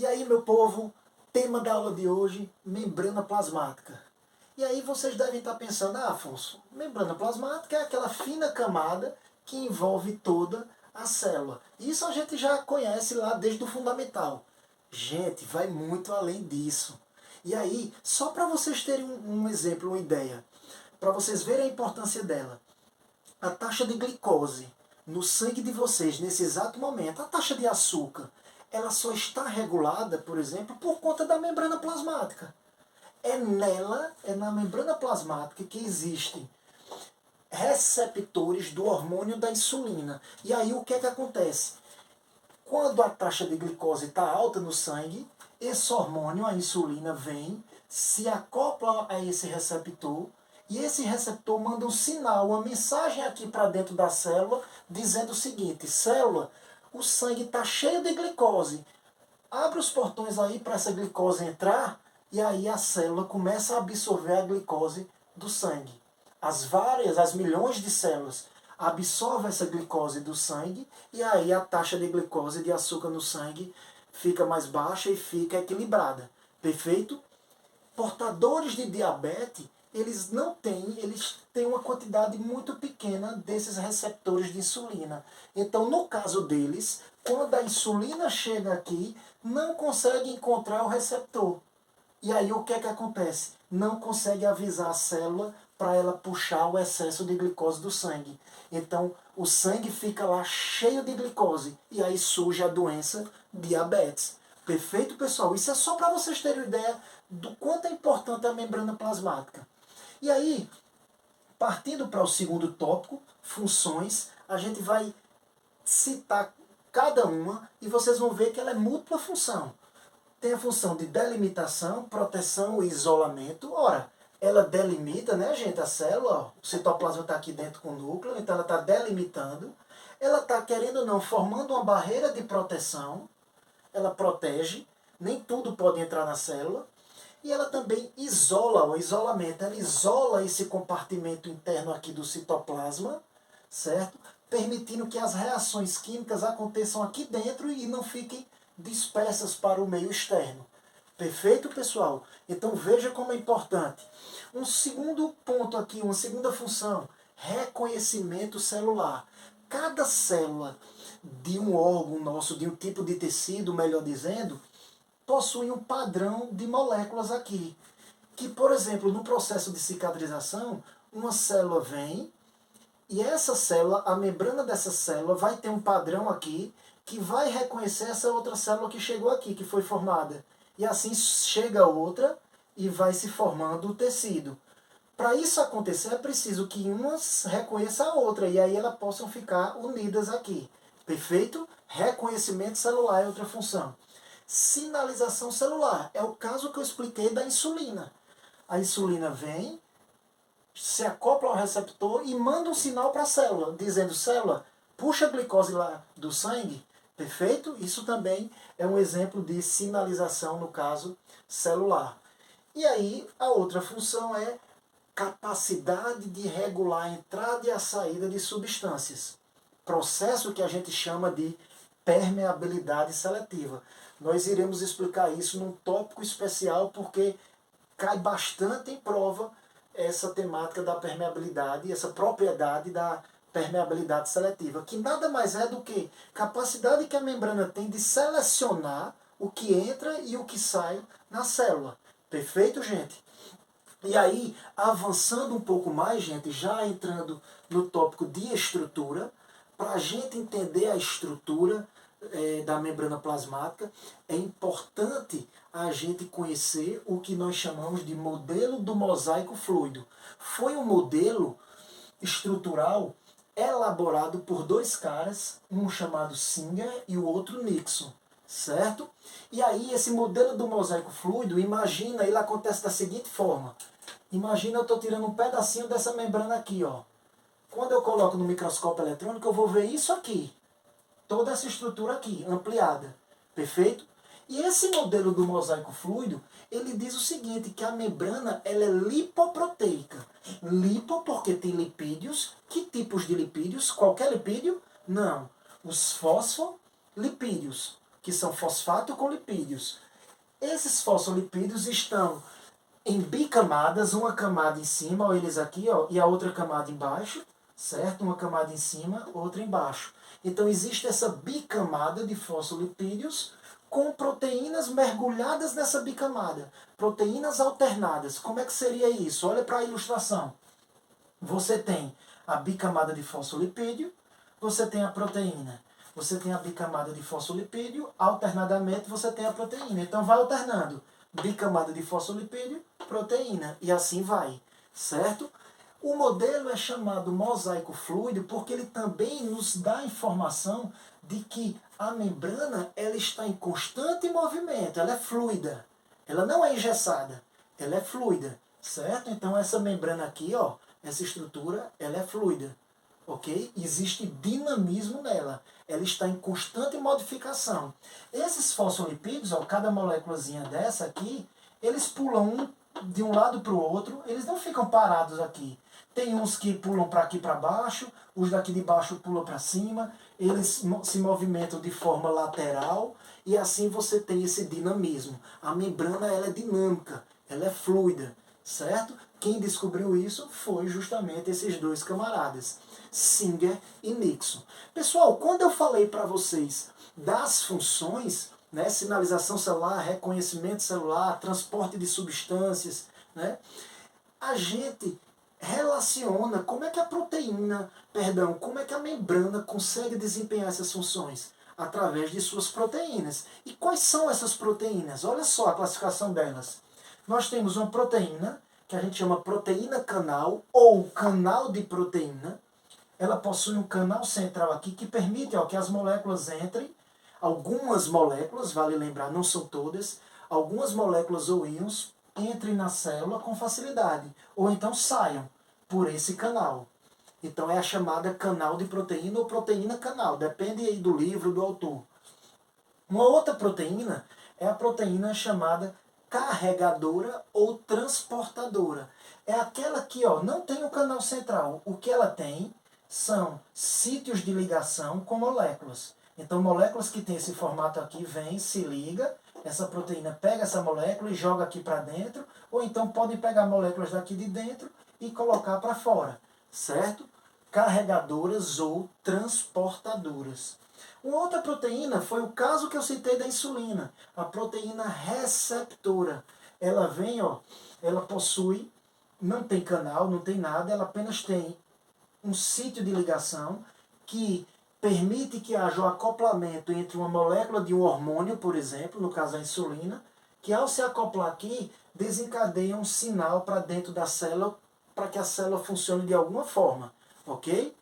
E aí, meu povo, tema da aula de hoje, membrana plasmática. E aí vocês devem estar pensando, Afonso, membrana plasmática é aquela fina camada que envolve toda a célula. Isso a gente já conhece lá desde o fundamental. Gente, vai muito além disso. E aí, só para vocês terem um exemplo, uma ideia, para vocês verem a importância dela, a taxa de glicose no sangue de vocês nesse exato momento, a taxa de açúcar, ela só está regulada, por exemplo, por conta da membrana plasmática. É nela, é na membrana plasmática que existem receptores do hormônio da insulina. E aí o que é que acontece? Quando a taxa de glicose está alta no sangue, esse hormônio, a insulina, vem, se acopla a esse receptor, e esse receptor manda um sinal, uma mensagem aqui para dentro da célula, dizendo o seguinte: célula, o sangue está cheio de glicose, abre os portões aí para essa glicose entrar, e aí a célula começa a absorver a glicose do sangue. As milhões de células absorvem essa glicose do sangue, e aí a taxa de glicose, de açúcar no sangue, fica mais baixa e fica equilibrada. Perfeito? Portadores de diabetes, eles têm uma quantidade muito pequena desses receptores de insulina. Então, no caso deles, quando a insulina chega aqui, não consegue encontrar o receptor. E aí o que é que acontece? Não consegue avisar a célula para ela puxar o excesso de glicose do sangue. Então, o sangue fica lá cheio de glicose e aí surge a doença diabetes. Perfeito, pessoal? Isso é só para vocês terem ideia do quanto é importante a membrana plasmática. E aí, partindo para o segundo tópico, funções, a gente vai citar cada uma e vocês vão ver que ela é múltipla função. Tem a função de delimitação, proteção e isolamento. Ora, ela delimita, né, gente, a célula. Ó, o citoplasma está aqui dentro com o núcleo, então ela está delimitando. Ela está, querendo ou não, formando uma barreira de proteção. Ela protege, nem tudo pode entrar na célula. E ela também isola, o isolamento. Ela isola esse compartimento interno aqui do citoplasma, certo? Permitindo que as reações químicas aconteçam aqui dentro e não fiquem dispersas para o meio externo. Perfeito, pessoal? Então veja como é importante. Um segundo ponto aqui, uma segunda função, reconhecimento celular. Cada célula de um órgão nosso, de um tipo de tecido, melhor dizendo, possui um padrão de moléculas aqui. Que, por exemplo, no processo de cicatrização, uma célula vem e essa célula, a membrana dessa célula vai ter um padrão aqui que vai reconhecer essa outra célula que chegou aqui, que foi formada. E assim chega outra e vai se formando o tecido. Para isso acontecer, é preciso que uma reconheça a outra e aí elas possam ficar unidas aqui. Perfeito? Reconhecimento celular é outra função. Sinalização celular é o caso que eu expliquei da insulina. A insulina vem, se acopla ao receptor e manda um sinal para a célula, dizendo: célula, puxa a glicose lá do sangue. Perfeito? Isso também é um exemplo de sinalização, no caso celular. E aí, a outra função é capacidade de regular a entrada e a saída de substâncias. Processo que a gente chama de permeabilidade seletiva. Nós iremos explicar isso num tópico especial porque cai bastante em prova essa temática da permeabilidade, essa propriedade da permeabilidade seletiva, que nada mais é do que capacidade que a membrana tem de selecionar o que entra e o que sai na célula. Perfeito, gente? E aí, avançando um pouco mais, gente, já entrando no tópico de estrutura, para a gente entender a estrutura da membrana plasmática, é importante a gente conhecer o que nós chamamos de modelo do mosaico fluido. Foi um modelo estrutural elaborado por dois caras, um chamado Singer e o outro Nixon, certo? E aí esse modelo do mosaico fluido, imagina, ele acontece da seguinte forma. Imagina eu estou tirando um pedacinho dessa membrana aqui, ó. Quando eu coloco no microscópio eletrônico, eu vou ver isso aqui. Toda essa estrutura aqui, ampliada. Perfeito? E esse modelo do mosaico fluido, ele diz o seguinte, que a membrana ela é lipoproteica. Lipo porque tem lipídios. Que tipos de lipídios? Qualquer lipídio? Não. Os fosfolipídios. que são fosfato com lipídios. Esses fosfolipídios estão em bicamadas, uma camada em cima, ó, eles aqui, ó, e a outra camada embaixo, certo? Uma camada em cima, outra embaixo. Então existe essa bicamada de fosfolipídios com proteínas mergulhadas nessa bicamada, proteínas alternadas. Como é que seria isso? Olha para a ilustração. Você tem a bicamada de fosfolipídio, você tem a proteína. Você tem a bicamada de fosfolipídio, alternadamente você tem a proteína. Então vai alternando. Bicamada de fosfolipídio, proteína. E assim vai, certo? O modelo é chamado mosaico fluido porque ele também nos dá a informação de que a membrana ela está em constante movimento, ela é fluida. Ela não é engessada, ela é fluida, certo? Então essa membrana aqui, ó, essa estrutura, ela é fluida, ok? Existe dinamismo nela, ela está em constante modificação. Esses fosfolipídios, ó, cada moléculazinha dessa aqui, eles pulam de um lado para o outro, eles não ficam parados aqui. Tem uns que pulam para aqui para baixo, os daqui de baixo pulam para cima, eles se movimentam de forma lateral e assim você tem esse dinamismo. A membrana ela é dinâmica, ela é fluida, certo? Quem descobriu isso foi justamente esses dois camaradas, Singer e Nixon. Pessoal, quando eu falei para vocês das funções, né, sinalização celular, reconhecimento celular, transporte de substâncias, né, a gente relaciona como é que a proteína, perdão, como é que a membrana consegue desempenhar essas funções? Através de suas proteínas. E quais são essas proteínas? Olha só a classificação delas. Nós temos uma proteína, que a gente chama proteína canal, ou canal de proteína. Ela possui um canal central aqui que permite, ó, que as moléculas entrem. Algumas moléculas, vale lembrar, não são todas, algumas moléculas ou íons entrem na célula com facilidade, ou então saiam por esse canal. Então é a chamada canal de proteína ou proteína canal, depende aí do livro, do autor. Uma outra proteína é a proteína chamada carregadora ou transportadora. É aquela que, ó, não tem o canal central. O que ela tem são sítios de ligação com moléculas. Então, moléculas que têm esse formato aqui, vem, se liga, essa proteína pega essa molécula e joga aqui para dentro, ou então podem pegar moléculas daqui de dentro e colocar para fora, certo? Carregadoras ou transportadoras. Uma outra proteína foi o caso que eu citei da insulina, a proteína receptora. Ela vem, ó, ela possui, não tem canal, não tem nada, ela apenas tem um sítio de ligação que permite que haja o acoplamento entre uma molécula de um hormônio, por exemplo, no caso a insulina, que ao se acoplar aqui, desencadeia um sinal para dentro da célula, para que a célula funcione de alguma forma, ok?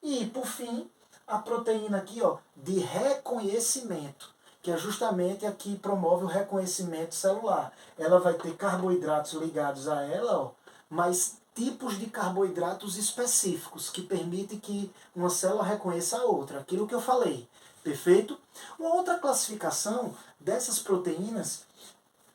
E, por fim, a proteína aqui, ó, de reconhecimento, que é justamente a que promove o reconhecimento celular. Ela vai ter carboidratos ligados a ela, ó, mas tipos de carboidratos específicos que permitem que uma célula reconheça a outra. Aquilo que eu falei. Perfeito? Uma outra classificação dessas proteínas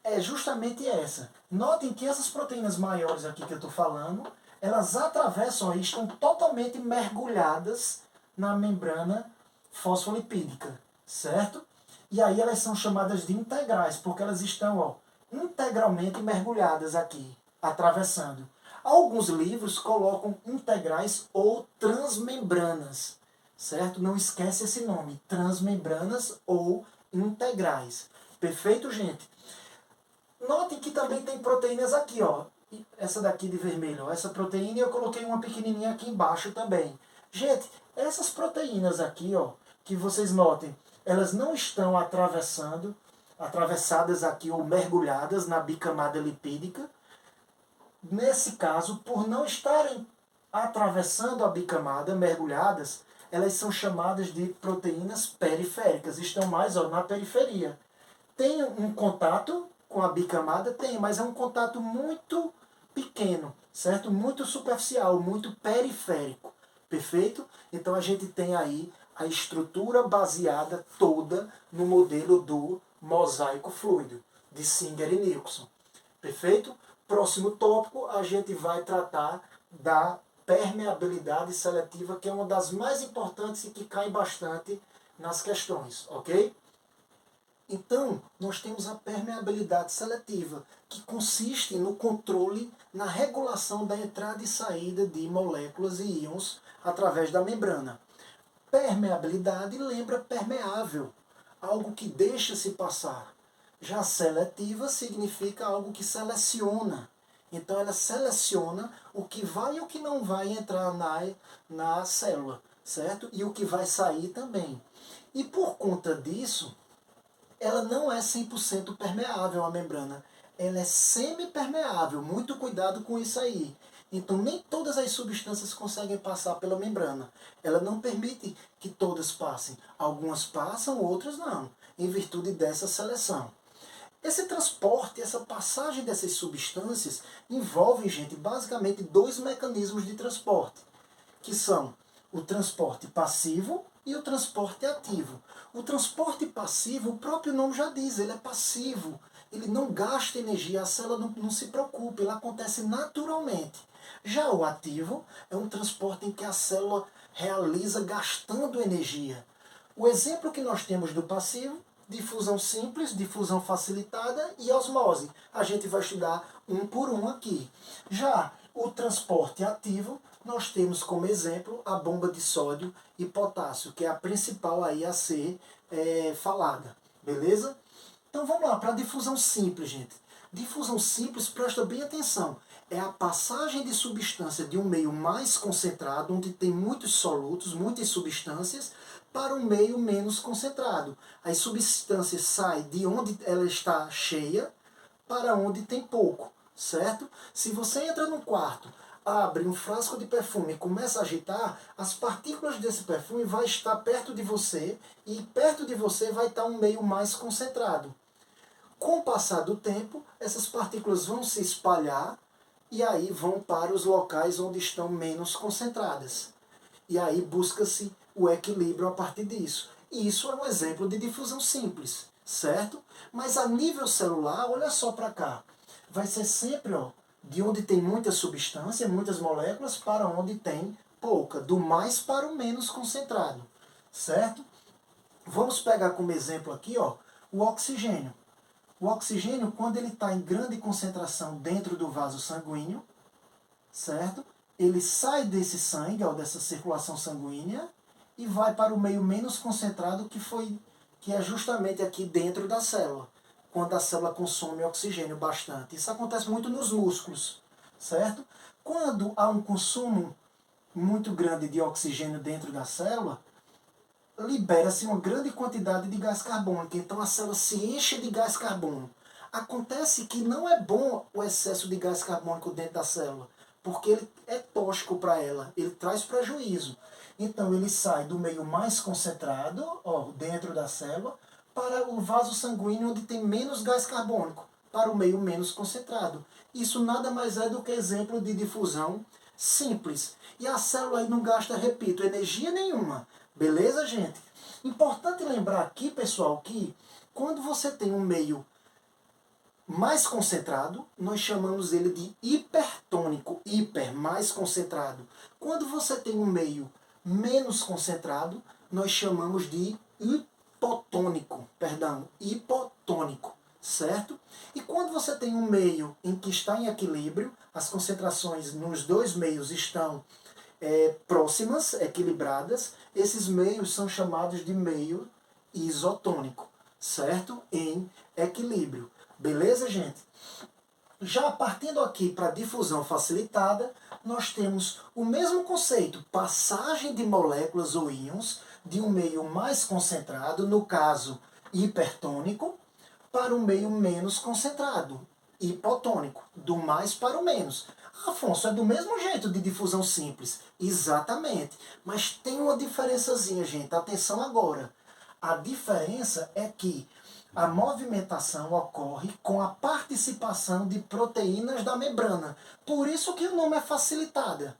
é justamente essa. Notem que essas proteínas maiores aqui que eu estou falando, elas atravessam e estão totalmente mergulhadas na membrana fosfolipídica, certo? E aí elas são chamadas de integrais, porque elas estão, ó, integralmente mergulhadas aqui, atravessando. Alguns livros colocam integrais ou transmembranas, certo? Não esquece esse nome, transmembranas ou integrais. Perfeito, gente? Notem que também tem proteínas aqui, ó. Essa daqui de vermelho, ó. Essa proteína eu coloquei uma pequenininha aqui embaixo também. Gente, essas proteínas aqui, ó, que vocês notem, elas não estão atravessadas aqui ou mergulhadas na bicamada lipídica. Nesse caso, por não estarem atravessando a bicamada, mergulhadas, elas são chamadas de proteínas periféricas, estão mais, ó, na periferia. Tem um contato com a bicamada? Tem, mas é um contato muito pequeno, certo? Muito superficial, muito periférico. Perfeito? Então a gente tem aí a estrutura baseada toda no modelo do mosaico fluido, de Singer e Nixon. Perfeito? Próximo tópico, a gente vai tratar da permeabilidade seletiva, que é uma das mais importantes e que cai bastante nas questões, ok? Então, nós temos a permeabilidade seletiva, que consiste no controle, na regulação da entrada e saída de moléculas e íons através da membrana. Permeabilidade lembra permeável, algo que deixa-se passar. Já seletiva significa algo que seleciona. Então ela seleciona o que vai e o que não vai entrar na célula, certo? E o que vai sair também. E por conta disso, ela não é 100% permeável a membrana. Ela é semipermeável. Muito cuidado com isso aí. Então nem todas as substâncias conseguem passar pela membrana. Ela não permite que todas passem. Algumas passam, outras não, em virtude dessa seleção. Esse transporte, essa passagem dessas substâncias envolve, gente, basicamente dois mecanismos de transporte, que são o transporte passivo e o transporte ativo. O transporte passivo, o próprio nome já diz, ele é passivo, ele não gasta energia, a célula não se preocupa, ele acontece naturalmente. Já o ativo é um transporte em que a célula realiza gastando energia. O exemplo que nós temos do passivo, difusão simples, difusão facilitada e osmose. A gente vai estudar um por um aqui. Já o transporte ativo, nós temos como exemplo a bomba de sódio e potássio, que é a principal aí a ser falada. Beleza? Então vamos lá, para a difusão simples, gente. Difusão simples, presta bem atenção. É a passagem de substância de um meio mais concentrado, onde tem muitos solutos, muitas substâncias, para um meio menos concentrado. As substâncias saem de onde ela está cheia para onde tem pouco, certo? Se você entra num quarto, abre um frasco de perfume e começa a agitar, as partículas desse perfume vão estar perto de você e perto de você vai estar um meio mais concentrado. Com o passar do tempo, essas partículas vão se espalhar e aí vão para os locais onde estão menos concentradas. E aí busca-se o equilíbrio a partir disso. E isso é um exemplo de difusão simples, certo? Mas a nível celular, olha só para cá. Vai ser sempre de onde tem muita substância, muitas moléculas, para onde tem pouca. Do mais para o menos concentrado, certo? Vamos pegar como exemplo aqui o oxigênio. O oxigênio, quando ele está em grande concentração dentro do vaso sanguíneo, certo? Ele sai desse sangue, dessa circulação sanguínea, e vai para o meio menos concentrado, que é justamente aqui dentro da célula, quando a célula consome oxigênio bastante. Isso acontece muito nos músculos, certo? Quando há um consumo muito grande de oxigênio dentro da célula, libera-se uma grande quantidade de gás carbônico, então a célula se enche de gás carbônico. Acontece que não é bom o excesso de gás carbônico dentro da célula, porque ele é tóxico para ela, ele traz prejuízo. Então ele sai do meio mais concentrado, dentro da célula, para o vaso sanguíneo onde tem menos gás carbônico, para o meio menos concentrado. Isso nada mais é do que exemplo de difusão simples. E a célula aí não gasta, repito, energia nenhuma. Beleza, gente? Importante lembrar aqui, pessoal, que quando você tem um meio mais concentrado, nós chamamos ele de hipertônico, hiper, mais concentrado. Quando você tem um meio menos concentrado, nós chamamos de hipotônico, certo? E quando você tem um meio em que está em equilíbrio, as concentrações nos dois meios estão próximas, equilibradas, esses meios são chamados de meio isotônico, certo? Em equilíbrio. Beleza, gente? Já partindo aqui para a difusão facilitada, nós temos o mesmo conceito, passagem de moléculas ou íons de um meio mais concentrado, no caso hipertônico, para um meio menos concentrado, hipotônico, do mais para o menos. Afonso, é do mesmo jeito de difusão simples. Exatamente. Mas tem uma diferençazinha, gente. Atenção agora. A diferença é que a movimentação ocorre com a participação de proteínas da membrana. Por isso que o nome é facilitada.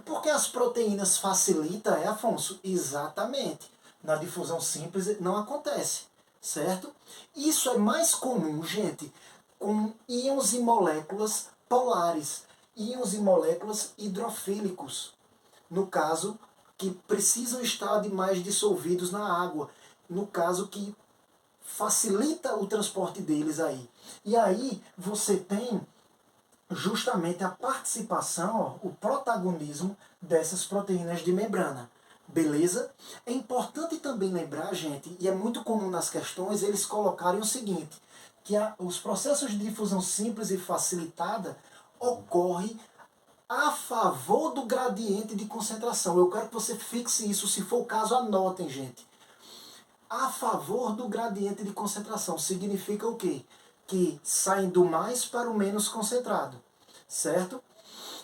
Porque as proteínas facilitam, Afonso? Exatamente. Na difusão simples não acontece, certo? Isso é mais comum, gente, com íons e moléculas polares, íons e moléculas hidrofílicos, no caso, que precisam estar mais dissolvidos na água, no caso que facilita o transporte deles aí. E aí você tem justamente a participação, ó, o protagonismo dessas proteínas de membrana. Beleza? É importante também lembrar, gente, e é muito comum nas questões eles colocarem o seguinte, que os processos de difusão simples e facilitada ocorrem a favor do gradiente de concentração. Eu quero que você fixe isso, se for o caso, anotem, gente. A favor do gradiente de concentração significa o quê? Que saem do mais para o menos concentrado, certo?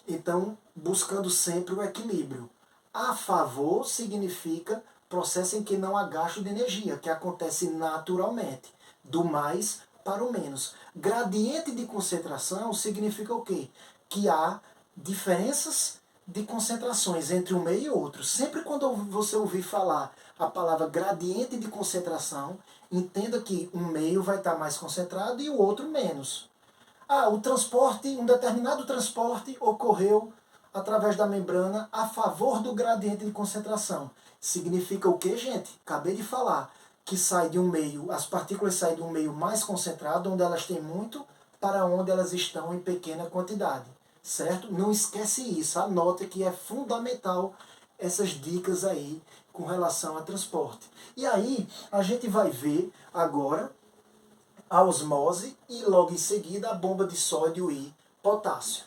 Então, buscando sempre o equilíbrio. A favor significa processo em que não há gasto de energia, que acontece naturalmente, do mais para o menos. Gradiente de concentração significa o quê? Que há diferenças de concentrações entre um meio e outro. Sempre quando você ouvir falar a palavra gradiente de concentração, entenda que um meio vai estar mais concentrado e o outro menos. O transporte, um determinado transporte ocorreu através da membrana a favor do gradiente de concentração. Significa o que, gente? Acabei de falar que sai de um meio, as partículas saem de um meio mais concentrado, onde elas têm muito, para onde elas estão em pequena quantidade. Certo? Não esquece isso, anote que é fundamental essas dicas aí com relação a transporte. E aí a gente vai ver agora a osmose e logo em seguida a bomba de sódio e potássio.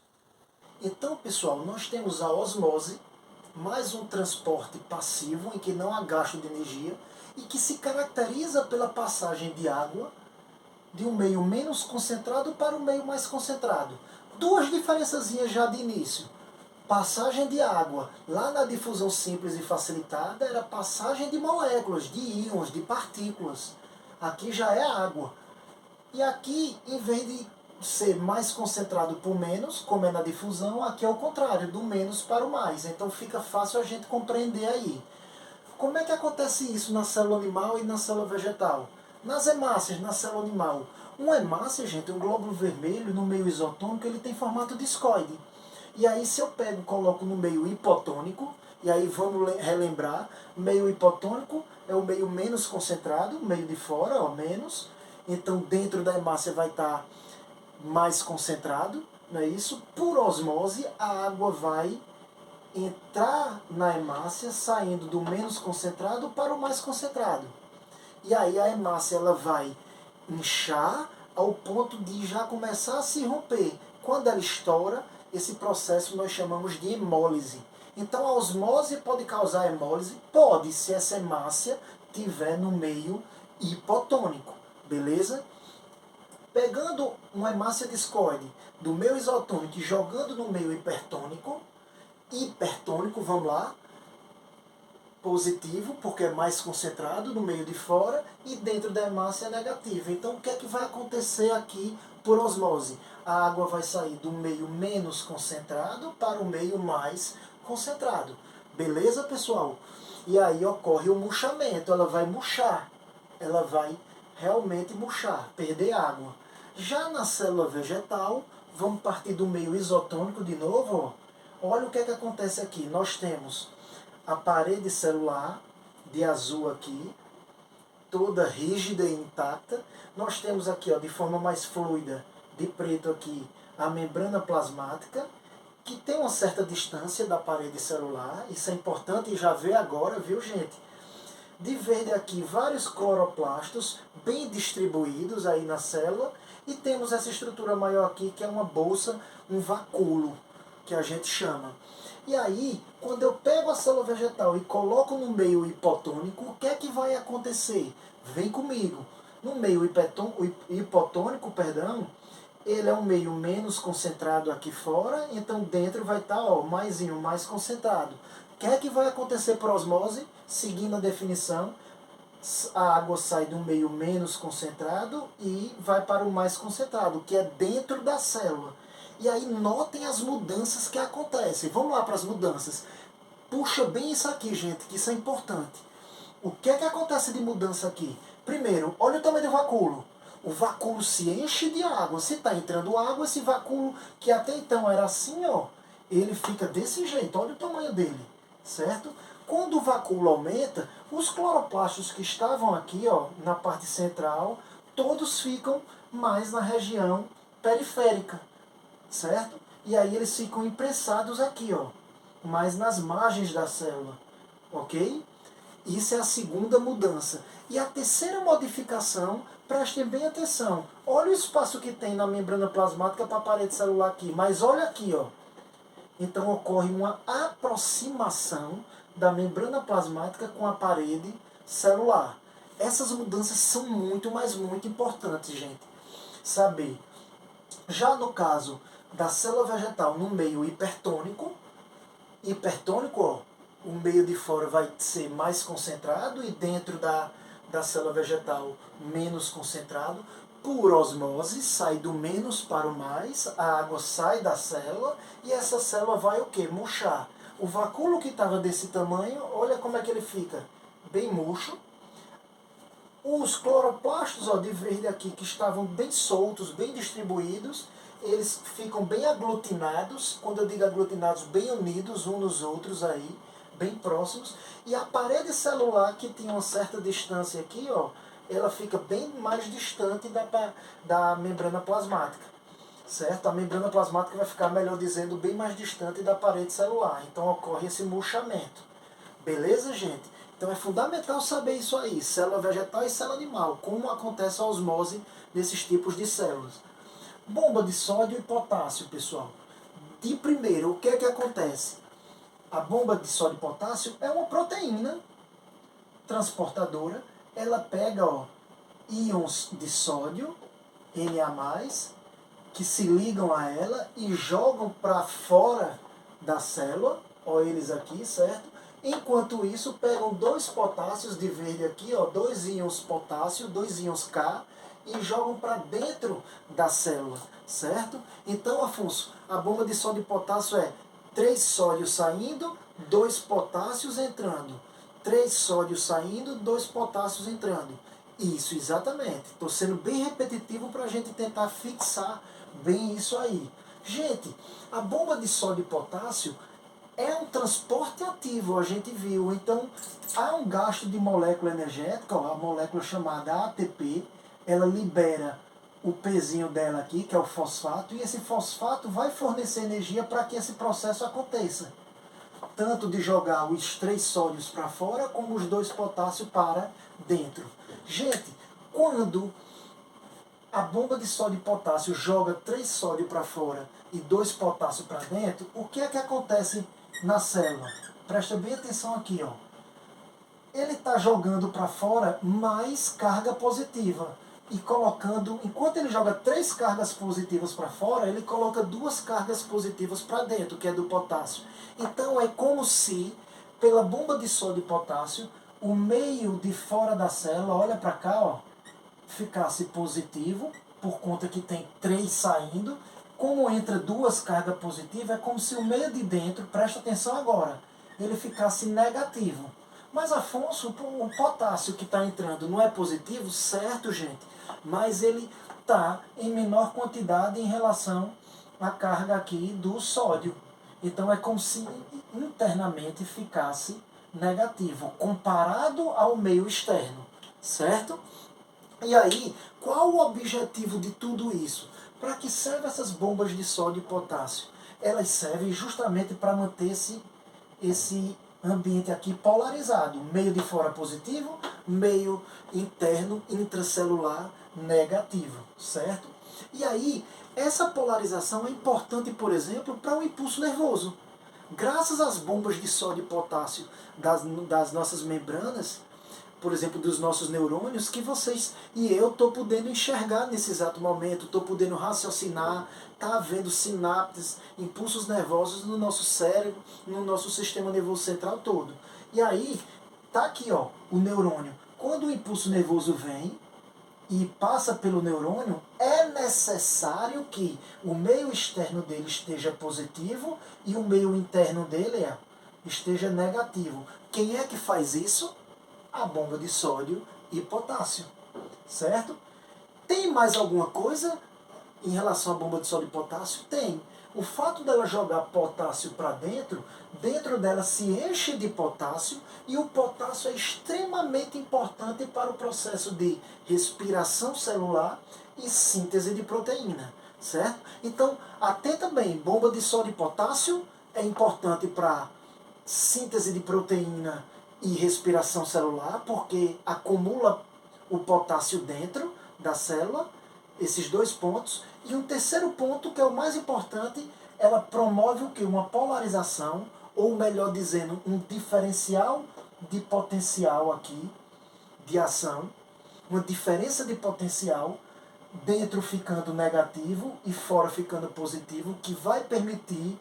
Então, pessoal, nós temos a osmose, mais um transporte passivo em que não há gasto de energia e que se caracteriza pela passagem de água de um meio menos concentrado para um meio mais concentrado. Duas diferençazinhas já de início. Passagem de água, lá na difusão simples e facilitada, era passagem de moléculas, de íons, de partículas. Aqui já é água. E aqui, em vez de ser mais concentrado por menos, como é na difusão, aqui é o contrário, do menos para o mais. Então fica fácil a gente compreender aí. Como é que acontece isso na célula animal e na célula vegetal? Nas hemácias, na célula animal. Uma hemácia, gente, um glóbulo vermelho no meio isotônico, ele tem formato discoide. E aí se eu pego e coloco no meio hipotônico, e aí vamos relembrar, meio hipotônico é o meio menos concentrado, o meio de fora, ó, menos. Então dentro da hemácia vai estar mais concentrado, não é isso? Por osmose, a água vai entrar na hemácia, saindo do menos concentrado para o mais concentrado. E aí a hemácia ela vai inchar ao ponto de já começar a se romper. Quando ela estoura, esse processo nós chamamos de hemólise. Então a osmose pode causar hemólise? Pode, se essa hemácia tiver no meio hipotônico, beleza? Pegando uma hemácia discoide do meio isotônico e jogando no meio hipertônico, vamos lá, positivo, porque é mais concentrado no meio de fora, e dentro da hemácia é negativo. Então o que é que vai acontecer aqui por osmose? A água vai sair do meio menos concentrado para o meio mais concentrado. Beleza, pessoal? E aí ocorre o murchamento, ela vai murchar, ela vai realmente murchar, perder água. Já na célula vegetal, vamos partir do meio isotônico de novo, ó. Olha o que é que acontece aqui. Nós temos a parede celular, de azul aqui, toda rígida e intacta. Nós temos aqui, ó, de forma mais fluida, de preto aqui, a membrana plasmática, que tem uma certa distância da parede celular. Isso é importante já ver agora, viu, gente? De verde aqui, vários cloroplastos bem distribuídos aí na célula. E temos essa estrutura maior aqui, que é uma bolsa, um vacúolo, que a gente chama. E aí, quando eu pego a célula vegetal e coloco no meio hipotônico, o que é que vai acontecer? Vem comigo. No meio hipotônico, ele é um meio menos concentrado aqui fora, então dentro vai estar, ó, mais concentrado. O que é que vai acontecer por osmose? Seguindo a definição, a água sai do meio menos concentrado e vai para o mais concentrado, que é dentro da célula. E aí notem as mudanças que acontecem. Vamos lá para as mudanças. Puxa bem isso aqui, gente, que isso é importante. O que é que acontece de mudança aqui? Primeiro, olha o tamanho do vacúolo. O vacúolo se enche de água. Se está entrando água, esse vacúolo, que até então era assim, ó, ele fica desse jeito. Olha o tamanho dele, certo? Quando o vacúolo aumenta, os cloroplastos que estavam aqui, ó, na parte central, todos ficam mais na região periférica, certo? E aí eles ficam imprensados aqui, ó, mais nas margens da célula, ok? Isso é a segunda mudança. E a terceira modificação, prestem bem atenção, olha o espaço que tem na membrana plasmática para a parede celular aqui, mas olha aqui, ó. Então ocorre uma aproximação da membrana plasmática com a parede celular. Essas mudanças são muito, mas muito importantes, gente. Saber. Já no caso da célula vegetal no meio hipertônico, ó, o meio de fora vai ser mais concentrado e dentro da célula vegetal menos concentrado. Por osmose, sai do menos para o mais, a água sai da célula e essa célula vai o quê? Murchar. O vacúolo que estava desse tamanho, olha como é que ele fica, bem murcho. Os cloroplastos, ó, de verde aqui, que estavam bem soltos, bem distribuídos, eles ficam bem aglutinados, quando eu digo aglutinados, bem unidos uns nos outros aí, bem próximos. E a parede celular, que tinha uma certa distância aqui, ó, ela fica bem mais distante da membrana plasmática, certo? A membrana plasmática vai ficar, melhor dizendo, bem mais distante da parede celular. Então ocorre esse murchamento. Beleza, gente? Então é fundamental saber isso aí, célula vegetal e célula animal, como acontece a osmose desses tipos de células. Bomba de sódio e potássio, pessoal. De primeiro, o que é que acontece? A bomba de sódio e potássio é uma proteína transportadora. Ela pega, ó, íons de sódio, Na+, que se ligam a ela e jogam para fora da célula, ó, eles aqui, certo? Enquanto isso, pegam dois potássios de verde aqui, ó, dois íons potássio, dois íons K, e jogam para dentro da célula, certo? Então, Afonso, a bomba de sódio e potássio é 3 sódios saindo, 2 potássios entrando. 3 sódios saindo, 2 potássios entrando. Isso, exatamente. Estou sendo bem repetitivo para a gente tentar fixar bem isso aí. Gente, a bomba de sódio e potássio é um transporte ativo, a gente viu. Então, há um gasto de molécula energética, ó, a molécula chamada ATP, ela libera o pezinho dela aqui, que é o fosfato, e esse fosfato vai fornecer energia para que esse processo aconteça. Tanto de jogar os 3 sódios para fora, como os 2 potássios para dentro. Gente, quando a bomba de sódio e potássio joga 3 sódios para fora e 2 potássios para dentro, o que é que acontece na célula? Presta bem atenção aqui, ó. Ele está jogando para fora mais carga positiva e colocando, enquanto ele joga 3 cargas positivas para fora, ele coloca 2 cargas positivas para dentro, que é do potássio. Então é como se, pela bomba de sódio e potássio, o meio de fora da célula, olha para cá, ó, ficasse positivo, por conta que tem 3 saindo. Como entra 2 cargas positivas, é como se o meio de dentro, presta atenção agora, ele ficasse negativo. Mas, Afonso, o potássio que está entrando não é positivo? Certo, gente. Mas ele está em menor quantidade em relação à carga aqui do sódio. Então é como se internamente ficasse negativo, comparado ao meio externo. Certo? E aí, qual o objetivo de tudo isso? Para que servem essas bombas de sódio e potássio? Elas servem justamente para manter esse ambiente aqui polarizado. Meio de fora positivo, meio interno, intracelular, negativo, certo? E aí, essa polarização é importante, por exemplo, para o impulso nervoso. Graças às bombas de sódio e potássio das nossas membranas, por exemplo, dos nossos neurônios, que vocês e eu estou podendo enxergar nesse exato momento, estou podendo raciocinar, está havendo sinapses, impulsos nervosos no nosso cérebro, no nosso sistema nervoso central todo. E aí, tá aqui, ó, o neurônio. Quando o impulso nervoso vem e passa pelo neurônio, é necessário que o meio externo dele esteja positivo e o meio interno dele esteja negativo. Quem é que faz isso? A bomba de sódio e potássio, certo? Tem mais alguma coisa em relação à bomba de sódio e potássio? Tem. O fato dela jogar potássio para dentro, dentro dela se enche de potássio, e o potássio é extremamente importante para o processo de respiração celular e síntese de proteína, certo? Então, atenta bem, bomba de sódio e potássio é importante para síntese de proteína e respiração celular, porque acumula o potássio dentro da célula, esses dois pontos. E um terceiro ponto, que é o mais importante, ela promove o que? Uma polarização, ou melhor dizendo, um diferencial de potencial aqui, de ação, uma diferença de potencial, dentro ficando negativo e fora ficando positivo, que vai permitir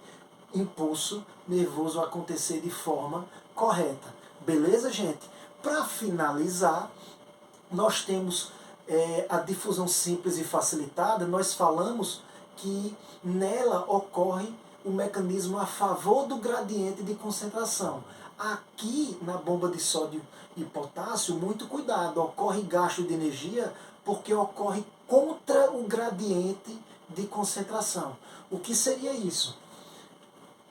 impulso nervoso acontecer de forma correta. Beleza, gente? Para finalizar, nós temos a difusão simples e facilitada. Nós falamos que nela ocorre o mecanismo a favor do gradiente de concentração. Aqui na bomba de sódio e potássio, muito cuidado, ocorre gasto de energia porque ocorre contra o gradiente de concentração. O que seria isso?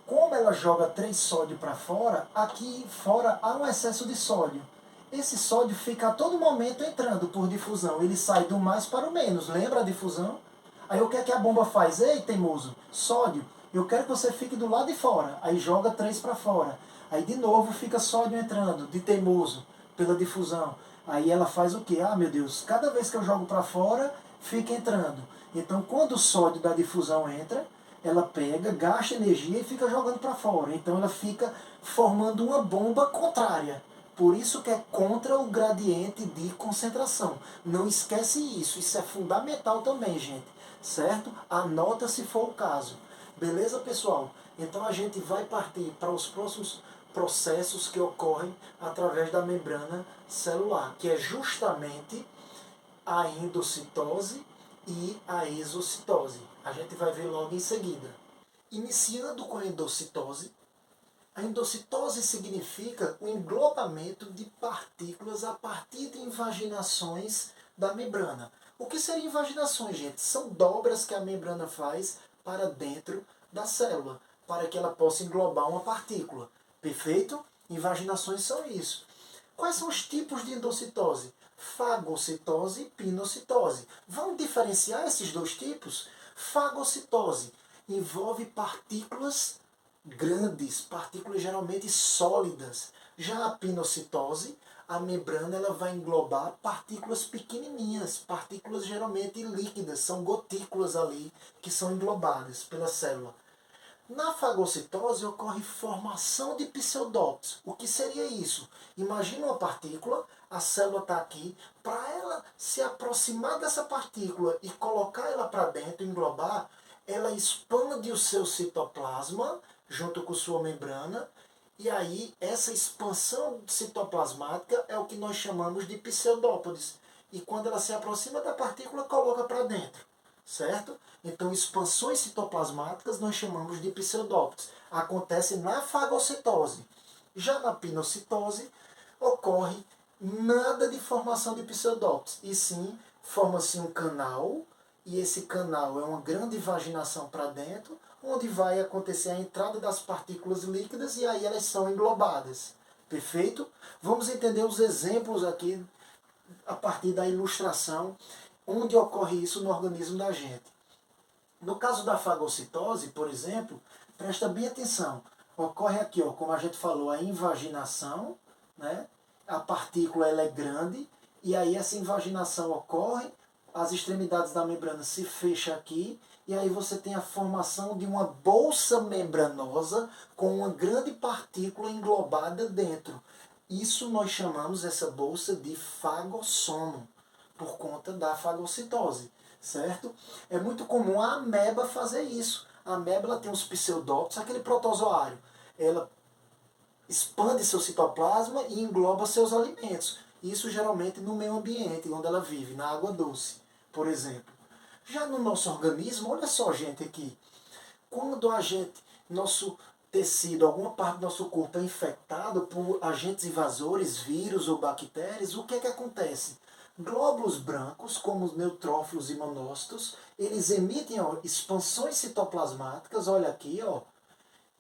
Como ela joga 3 sódio para fora, aqui fora há um excesso de sódio. Esse sódio fica a todo momento entrando por difusão. Ele sai do mais para o menos. Lembra a difusão? Aí o que é que a bomba faz? Ei, teimoso, sódio, eu quero que você fique do lado de fora. Aí joga 3 para fora. Aí de novo fica sódio entrando, de teimoso, pela difusão. Aí ela faz o quê? Ah, meu Deus, cada vez que eu jogo para fora, fica entrando. Então quando o sódio da difusão entra, ela pega, gasta energia e fica jogando para fora. Então ela fica formando uma bomba contrária. Por isso que é contra o gradiente de concentração. Não esquece isso, isso é fundamental também, gente. Certo? Anota se for o caso. Beleza, pessoal? Então a gente vai partir para os próximos processos que ocorrem através da membrana celular, que é justamente a endocitose e a exocitose. A gente vai ver logo em seguida. Iniciando com a endocitose, a endocitose significa o englobamento de partículas a partir de invaginações da membrana. O que seriam invaginações, gente? São dobras que a membrana faz para dentro da célula, para que ela possa englobar uma partícula. Perfeito? Invaginações são isso. Quais são os tipos de endocitose? Fagocitose e pinocitose. Vamos diferenciar esses dois tipos? Fagocitose envolve partículas grandes, partículas geralmente sólidas. Já a pinocitose, a membrana ela vai englobar partículas pequenininhas, partículas geralmente líquidas, são gotículas ali que são englobadas pela célula. Na fagocitose ocorre formação de pseudópodos. O que seria isso? Imagina uma partícula, a célula está aqui, para ela se aproximar dessa partícula e colocar ela para dentro, englobar, ela expande o seu citoplasma junto com sua membrana, e aí essa expansão citoplasmática é o que nós chamamos de pseudópodes. E quando ela se aproxima da partícula, coloca para dentro. Certo? Então, expansões citoplasmáticas nós chamamos de pseudópodes. Acontece na fagocitose. Já na pinocitose, ocorre nada de formação de pseudópodes. E sim, forma-se um canal, e esse canal é uma grande vaginação para dentro, onde vai acontecer a entrada das partículas líquidas e aí elas são englobadas. Perfeito? Vamos entender os exemplos aqui a partir da ilustração onde ocorre isso no organismo da gente. No caso da fagocitose, por exemplo, presta bem atenção. Ocorre aqui, ó, como a gente falou, a invaginação, né? A partícula ela é grande, e aí essa invaginação ocorre, as extremidades da membrana se fecham aqui, e aí você tem a formação de uma bolsa membranosa com uma grande partícula englobada dentro. Isso nós chamamos essa bolsa de fagossomo, por conta da fagocitose, certo? É muito comum a ameba fazer isso. A ameba ela tem os pseudópodos, aquele protozoário. Ela expande seu citoplasma e engloba seus alimentos. Isso geralmente no meio ambiente, onde ela vive, na água doce, por exemplo. Já no nosso organismo, olha só, gente, aqui. Quando nosso tecido, alguma parte do nosso corpo é infectado por agentes invasores, vírus ou bactérias, o que é que acontece? Glóbulos brancos, como os neutrófilos e monócitos, eles emitem expansões citoplasmáticas, olha aqui,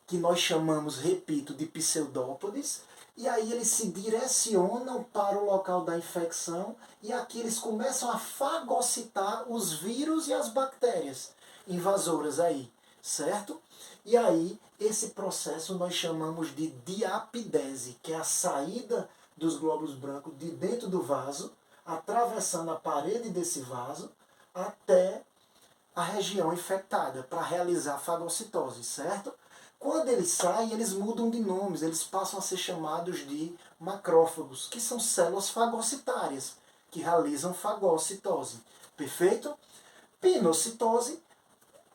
que nós chamamos, repito, de pseudópodes, e aí eles se direcionam para o local da infecção e aqui eles começam a fagocitar os vírus e as bactérias invasoras aí, certo? E aí esse processo nós chamamos de diapidese, que é a saída dos glóbulos brancos de dentro do vaso, atravessando a parede desse vaso até a região infectada para realizar a fagocitose, certo? Quando eles saem, eles mudam de nomes, eles passam a ser chamados de macrófagos, que são células fagocitárias, que realizam fagocitose. Perfeito? Pinocitose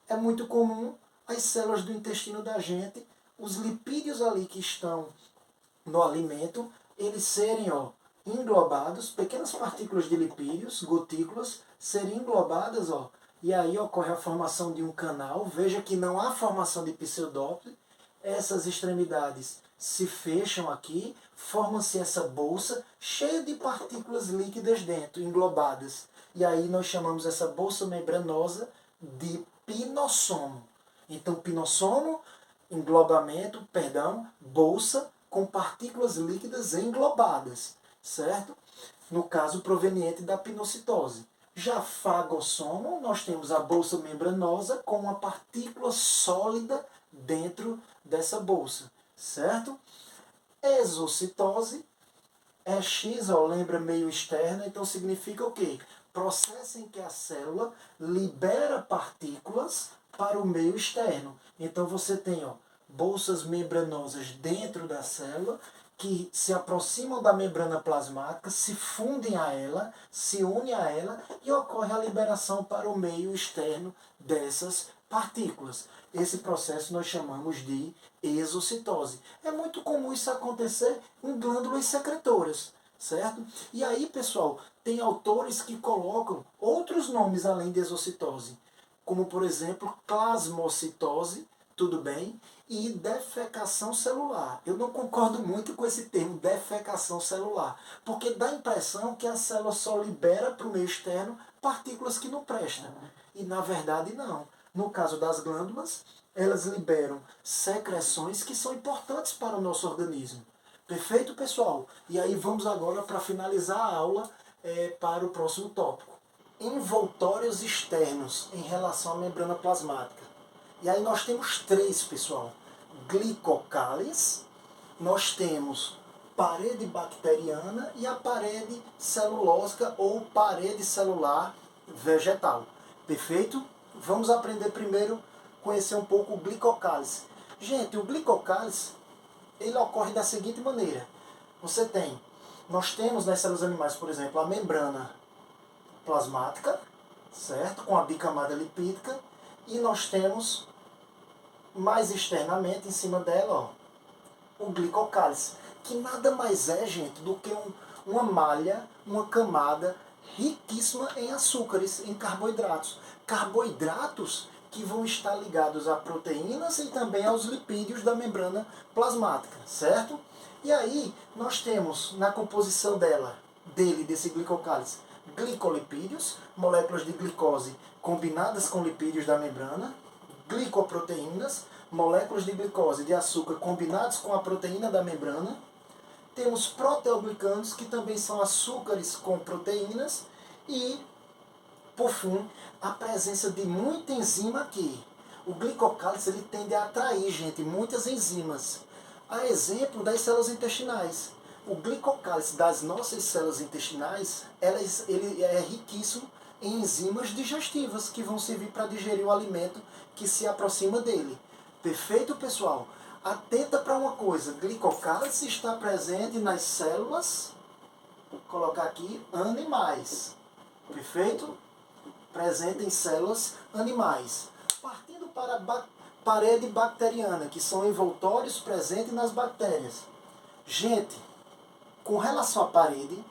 é muito comum, as células do intestino da gente, os lipídios ali que estão no alimento, eles serem englobados, pequenas partículas de lipídios, gotículas, serem englobadas, e aí ocorre a formação de um canal. Veja que não há formação de pseudópode, essas extremidades se fecham aqui, forma-se essa bolsa cheia de partículas líquidas dentro, englobadas. E aí nós chamamos essa bolsa membranosa de pinossomo. Então, pinossomo, bolsa com partículas líquidas englobadas, certo? No caso proveniente da pinocitose. Já fagossomo, nós temos a bolsa membranosa com uma partícula sólida dentro dessa bolsa, certo? Exocitose, X, lembra meio externa, então significa o quê? Processo em que a célula libera partículas para o meio externo. Então você tem bolsas membranosas dentro da célula que se aproximam da membrana plasmática, se fundem a ela, se unem a ela e ocorre a liberação para o meio externo dessas partículas. Esse processo nós chamamos de exocitose. É muito comum isso acontecer em glândulas secretoras, certo? E aí, pessoal, tem autores que colocam outros nomes além de exocitose, como, por exemplo, plasmocitose, tudo bem, e defecação celular. Eu não concordo muito com esse termo, defecação celular, porque dá a impressão que a célula só libera para o meio externo partículas que não prestam. E, na verdade, não. No caso das glândulas, elas liberam secreções que são importantes para o nosso organismo. Perfeito, pessoal? E aí vamos agora para finalizar a aula para o próximo tópico. Envoltórios externos em relação à membrana plasmática. E aí nós temos três, pessoal. Glicocális, nós temos parede bacteriana e a parede celulósica ou parede celular vegetal. Perfeito? Vamos aprender primeiro, conhecer um pouco o glicocális. Gente, o glicocális, ele ocorre da seguinte maneira. Nós temos nas células animais, por exemplo, a membrana plasmática, certo? Com a bicamada lipídica, e nós temos mais externamente em cima dela o glicocális, que nada mais é, gente, do que uma malha, uma camada riquíssima em açúcares, em carboidratos. Carboidratos que vão estar ligados a proteínas e também aos lipídios da membrana plasmática, certo? E aí nós temos na composição desse glicocális, glicolipídios, moléculas de glicose combinadas com lipídios da membrana, glicoproteínas, moléculas de glicose de açúcar combinados com a proteína da membrana. Temos proteoglicanos, que também são açúcares com proteínas. E, por fim, a presença de muita enzima aqui. O glicocális ele tende a atrair, gente, muitas enzimas. A exemplo das células intestinais. O glicocális das nossas células intestinais, ele é riquíssimo em enzimas digestivas, que vão servir para digerir o alimento que se aproxima dele. Perfeito, pessoal? Atenta para uma coisa, glicocális está presente nas células, vou colocar aqui, animais. Perfeito? Presente em células animais. Partindo para a parede bacteriana, que são envoltórios presentes nas bactérias. Gente, com relação à parede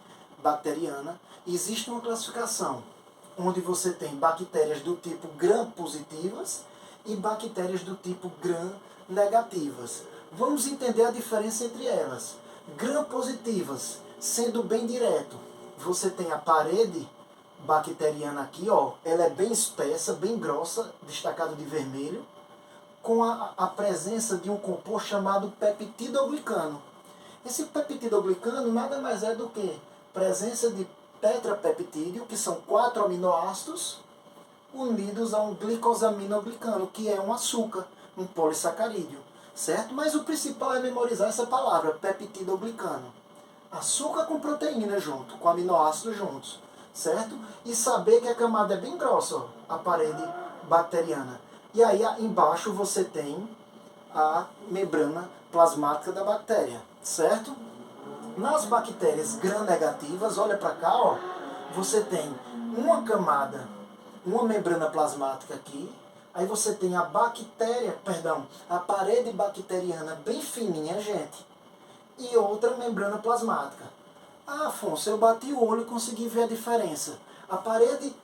bacteriana, existe uma classificação, onde você tem bactérias do tipo gram-positivas e bactérias do tipo gram-negativas. Vamos entender a diferença entre elas. Gram-positivas, sendo bem direto, você tem a parede bacteriana aqui, ó, ela é bem espessa, bem grossa, destacado de vermelho, com a presença de um composto chamado peptidoglicano. Esse peptidoglicano nada mais é do que presença de tetrapeptídeo, que são 4 aminoácidos, unidos a um glicosaminoglicano, que é um açúcar, um polissacarídeo, certo? Mas o principal é memorizar essa palavra, peptidoglicano. Açúcar com proteína junto, com aminoácidos juntos, certo? E saber que a camada é bem grossa, ó, a parede bacteriana. E aí embaixo você tem a membrana plasmática da bactéria, certo? Nas bactérias gram-negativas, olha para cá, ó, você tem uma camada, uma membrana plasmática aqui, aí você tem a a parede bacteriana bem fininha, gente, e outra membrana plasmática. Ah, Afonso, eu bati o olho e consegui ver a diferença. A parede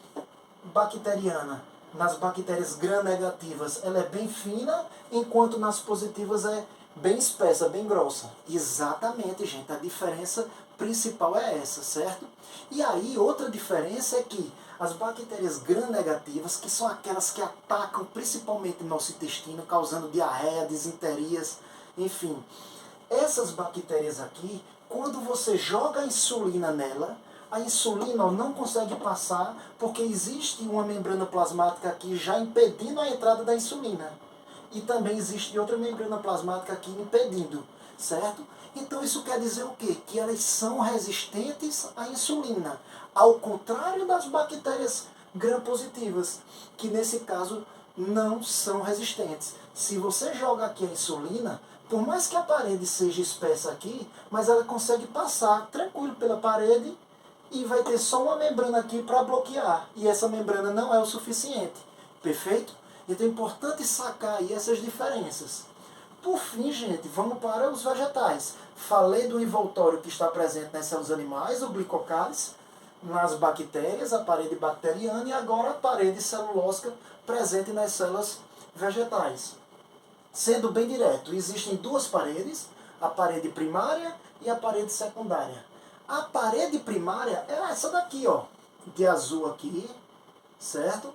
bacteriana nas bactérias gram-negativas ela é bem fina, enquanto nas positivas é bem espessa, bem grossa. Exatamente, gente, a diferença principal é essa, certo? E aí, outra diferença é que as bactérias gram-negativas, que são aquelas que atacam principalmente nosso intestino, causando diarreia, disenterias, enfim. Essas bactérias aqui, quando você joga a insulina nela, a insulina não consegue passar porque existe uma membrana plasmática aqui já impedindo a entrada da insulina. E também existe outra membrana plasmática aqui impedindo, certo? Então isso quer dizer o quê? Que elas são resistentes à insulina, ao contrário das bactérias gram-positivas, que nesse caso não são resistentes. Se você joga aqui a insulina, por mais que a parede seja espessa aqui, mas ela consegue passar tranquilo pela parede e vai ter só uma membrana aqui para bloquear. E essa membrana não é o suficiente. Perfeito? Então é importante sacar aí essas diferenças. Por fim, gente, vamos para os vegetais. Falei do envoltório que está presente nas células animais, o glicocálice, nas bactérias, a parede bacteriana, e agora a parede celulósica presente nas células vegetais. Sendo bem direto, existem duas paredes, a parede primária e a parede secundária. A parede primária é essa daqui, ó, de azul aqui, certo?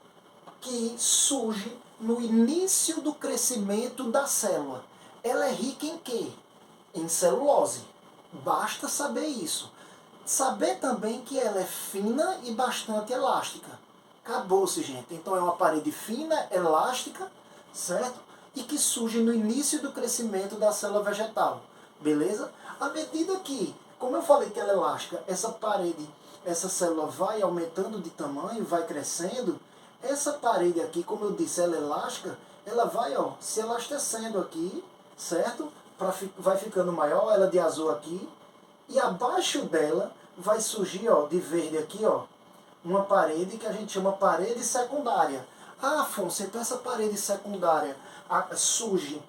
Que surge no início do crescimento da célula. Ela é rica em quê? Em celulose. Basta saber isso. Saber também que ela é fina e bastante elástica. Acabou-se, gente. Então é uma parede fina, elástica, certo? E que surge no início do crescimento da célula vegetal. Beleza? À medida que, como eu falei que ela é elástica, essa parede, essa célula vai aumentando de tamanho, vai crescendo, essa parede aqui, como eu disse, ela é elástica, ela vai, ó, se elastecendo aqui, certo? Vai ficando maior, ela de azul aqui, e abaixo dela vai surgir, ó, de verde aqui, ó, uma parede que a gente chama parede secundária. Ah, Afonso, então essa parede secundária surge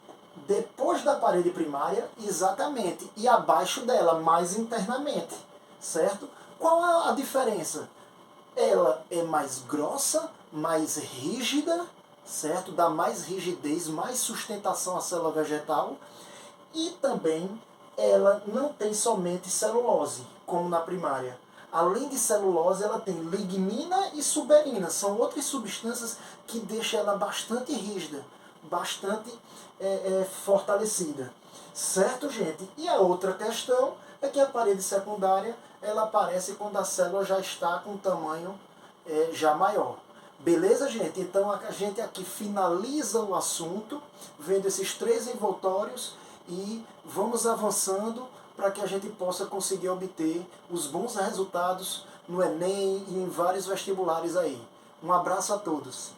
depois da parede primária? Exatamente, e abaixo dela, mais internamente, certo? Qual a diferença? Ela é mais grossa, mais rígida, certo? Dá mais rigidez, mais sustentação à célula vegetal, e também ela não tem somente celulose, como na primária. Além de celulose, ela tem lignina e suberina. São outras substâncias que deixam ela bastante rígida, bastante fortalecida. Certo, gente? E a outra questão é que a parede secundária ela aparece quando a célula já está com um tamanho já maior. Beleza, gente? Então a gente aqui finaliza o assunto, vendo esses 3 envoltórios, e vamos avançando para que a gente possa conseguir obter os bons resultados no Enem e em vários vestibulares aí. Um abraço a todos.